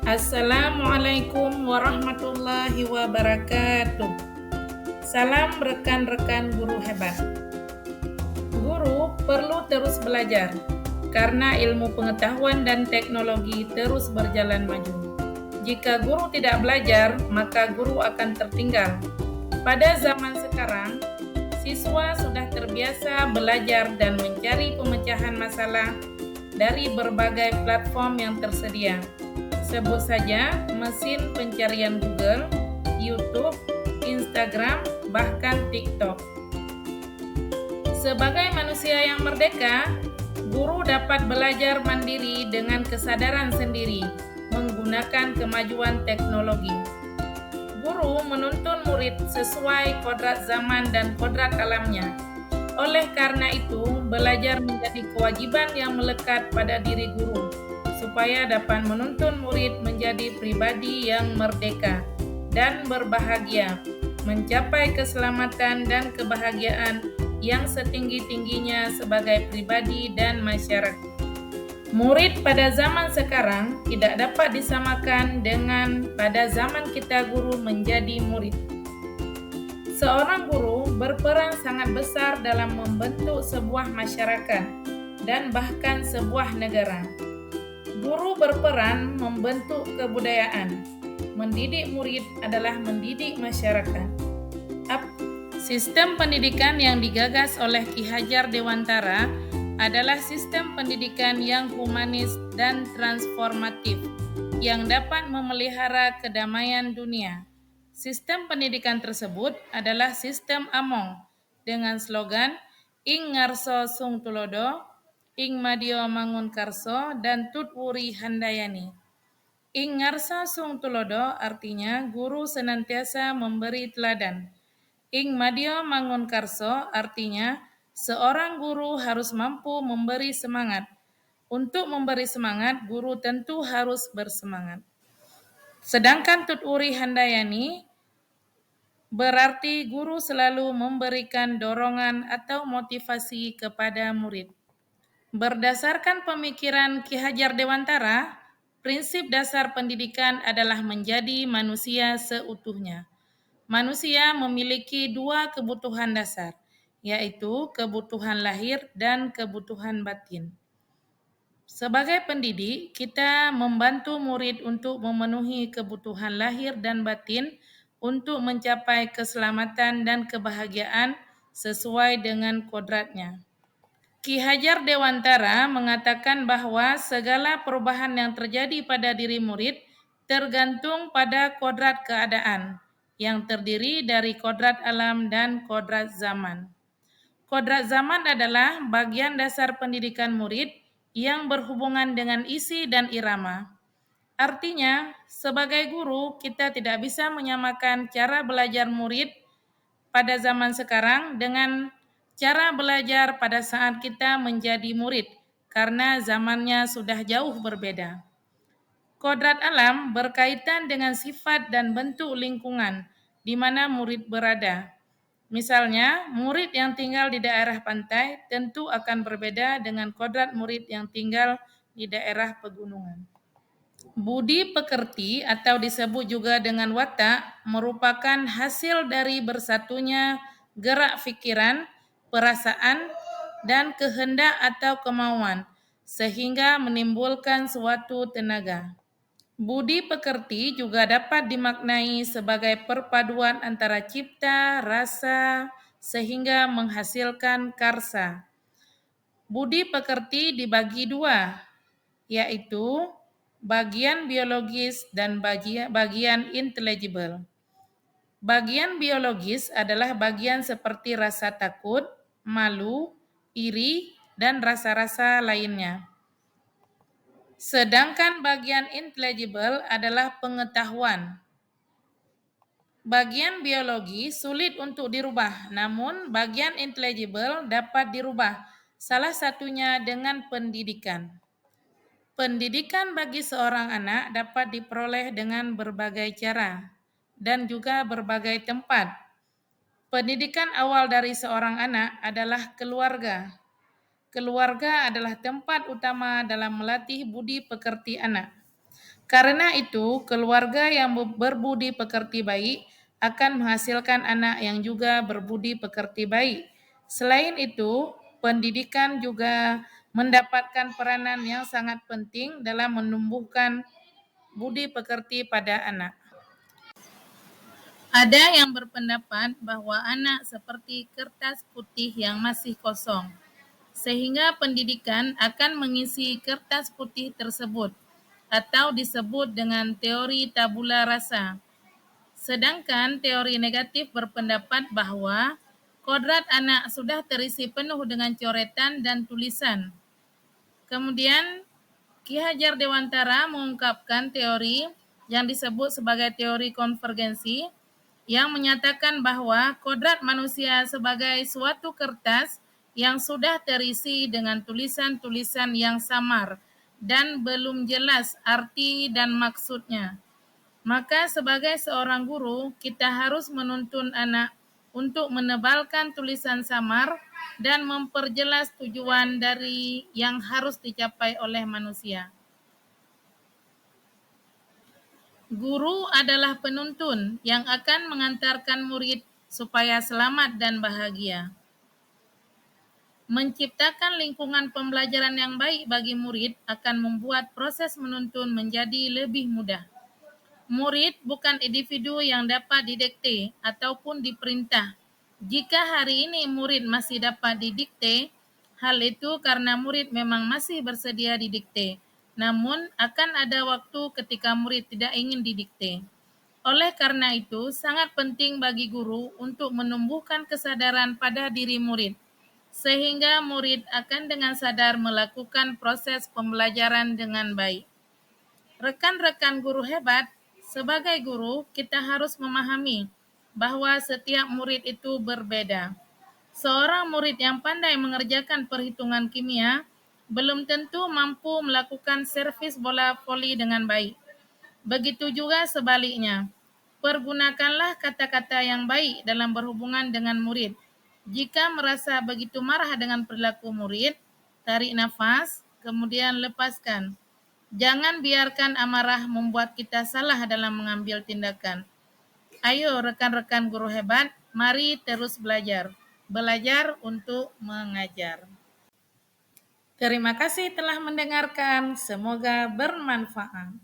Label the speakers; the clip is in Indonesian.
Speaker 1: Assalamualaikum warahmatullahi wabarakatuh. Salam rekan-rekan guru hebat. Guru perlu terus belajar karena ilmu pengetahuan dan teknologi terus berjalan maju. Jika guru tidak belajar, maka guru akan tertinggal. Pada zaman sekarang, siswa sudah terbiasa belajar dan mencari pemecahan masalah dari berbagai platform yang tersedia. Sebut saja mesin pencarian Google, YouTube, Instagram, bahkan TikTok. Sebagai manusia yang merdeka, guru dapat belajar mandiri dengan kesadaran sendiri, menggunakan kemajuan teknologi. Guru menuntun murid sesuai kodrat zaman dan kodrat alamnya. Oleh karena itu, belajar menjadi kewajiban yang melekat pada diri guru, supaya dapat menuntun murid menjadi pribadi yang merdeka dan berbahagia, mencapai keselamatan dan kebahagiaan yang setinggi-tingginya sebagai pribadi dan masyarakat. Murid pada zaman sekarang tidak dapat disamakan dengan pada zaman kita guru menjadi murid. Seorang guru berperan sangat besar dalam membentuk sebuah masyarakat dan bahkan sebuah negara. Guru berperan membentuk kebudayaan. Mendidik murid adalah mendidik masyarakat. Sistem pendidikan yang digagas oleh Ki Hajar Dewantara adalah sistem pendidikan yang humanis dan transformatif yang dapat memelihara kedamaian dunia. Sistem pendidikan tersebut adalah sistem Among dengan slogan Ing Ngarso Sung Tulodo, Ing Madio Mangun Karso, dan Tut Wuri Handayani. Ing Ngarso Sung Tulodo artinya guru senantiasa memberi teladan. Ing Madio Mangun Karso artinya seorang guru harus mampu memberi semangat. Untuk memberi semangat, guru tentu harus bersemangat. Sedangkan Tut Wuri Handayani berarti guru selalu memberikan dorongan atau motivasi kepada murid. Berdasarkan pemikiran Ki Hajar Dewantara, prinsip dasar pendidikan adalah menjadi manusia seutuhnya. Manusia memiliki dua kebutuhan dasar, yaitu kebutuhan lahir dan kebutuhan batin. Sebagai pendidik, kita membantu murid untuk memenuhi kebutuhan lahir dan batin untuk mencapai keselamatan dan kebahagiaan sesuai dengan kodratnya. Ki Hajar Dewantara mengatakan bahwa segala perubahan yang terjadi pada diri murid tergantung pada kodrat keadaan, yang terdiri dari kodrat alam dan kodrat zaman. Kodrat zaman adalah bagian dasar pendidikan murid yang berhubungan dengan isi dan irama. Artinya, sebagai guru, kita tidak bisa menyamakan cara belajar murid pada zaman sekarang dengan cara belajar pada saat kita menjadi murid, karena zamannya sudah jauh berbeda. Kodrat alam berkaitan dengan sifat dan bentuk lingkungan di mana murid berada. Misalnya, murid yang tinggal di daerah pantai tentu akan berbeda dengan kodrat murid yang tinggal di daerah pegunungan. Budi pekerti atau disebut juga dengan watak merupakan hasil dari bersatunya gerak pikiran, perasaan, dan kehendak atau kemauan, sehingga menimbulkan suatu tenaga. Budi pekerti juga dapat dimaknai sebagai perpaduan antara cipta, rasa, sehingga menghasilkan karsa. Budi pekerti dibagi dua, yaitu bagian biologis dan bagian intelligible. Bagian biologis adalah bagian seperti rasa takut, malu, iri, dan rasa-rasa lainnya. Sedangkan bagian intelligible adalah pengetahuan. Bagian biologi sulit untuk dirubah, namun bagian intelligible dapat dirubah, salah satunya dengan pendidikan. Pendidikan bagi seorang anak dapat diperoleh dengan berbagai cara dan juga berbagai tempat. Pendidikan awal dari seorang anak adalah keluarga. Keluarga adalah tempat utama dalam melatih budi pekerti anak. Karena itu, keluarga yang berbudi pekerti baik akan menghasilkan anak yang juga berbudi pekerti baik. Selain itu, pendidikan juga mendapatkan peranan yang sangat penting dalam menumbuhkan budi pekerti pada anak. Ada yang berpendapat bahwa anak seperti kertas putih yang masih kosong, sehingga pendidikan akan mengisi kertas putih tersebut, atau disebut dengan teori tabula rasa. Sedangkan teori negatif berpendapat bahwa kodrat anak sudah terisi penuh dengan coretan dan tulisan. Kemudian Ki Hajar Dewantara mengungkapkan teori yang disebut sebagai teori konvergensi yang menyatakan bahwa kodrat manusia sebagai suatu kertas yang sudah terisi dengan tulisan-tulisan yang samar dan belum jelas arti dan maksudnya. Maka sebagai seorang guru, kita harus menuntun anak untuk menebalkan tulisan samar dan memperjelas tujuan dari yang harus dicapai oleh manusia. Guru adalah penuntun yang akan mengantarkan murid supaya selamat dan bahagia. Menciptakan lingkungan pembelajaran yang baik bagi murid akan membuat proses menuntun menjadi lebih mudah. Murid bukan individu yang dapat didikte ataupun diperintah. Jika hari ini murid masih dapat didikte, hal itu karena murid memang masih bersedia didikte. Namun, akan ada waktu ketika murid tidak ingin didikte. Oleh karena itu, sangat penting bagi guru untuk menumbuhkan kesadaran pada diri murid, sehingga murid akan dengan sadar melakukan proses pembelajaran dengan baik. Rekan-rekan guru hebat, sebagai guru kita harus memahami bahwa setiap murid itu berbeda. Seorang murid yang pandai mengerjakan perhitungan kimia belum tentu mampu melakukan servis bola voli dengan baik. Begitu juga sebaliknya. Pergunakanlah kata-kata yang baik dalam berhubungan dengan murid. Jika merasa begitu marah dengan perilaku murid, tarik nafas, kemudian lepaskan. Jangan biarkan amarah membuat kita salah dalam mengambil tindakan. Ayo rekan-rekan guru hebat, mari terus belajar. Belajar untuk mengajar. Terima kasih telah mendengarkan. Semoga bermanfaat.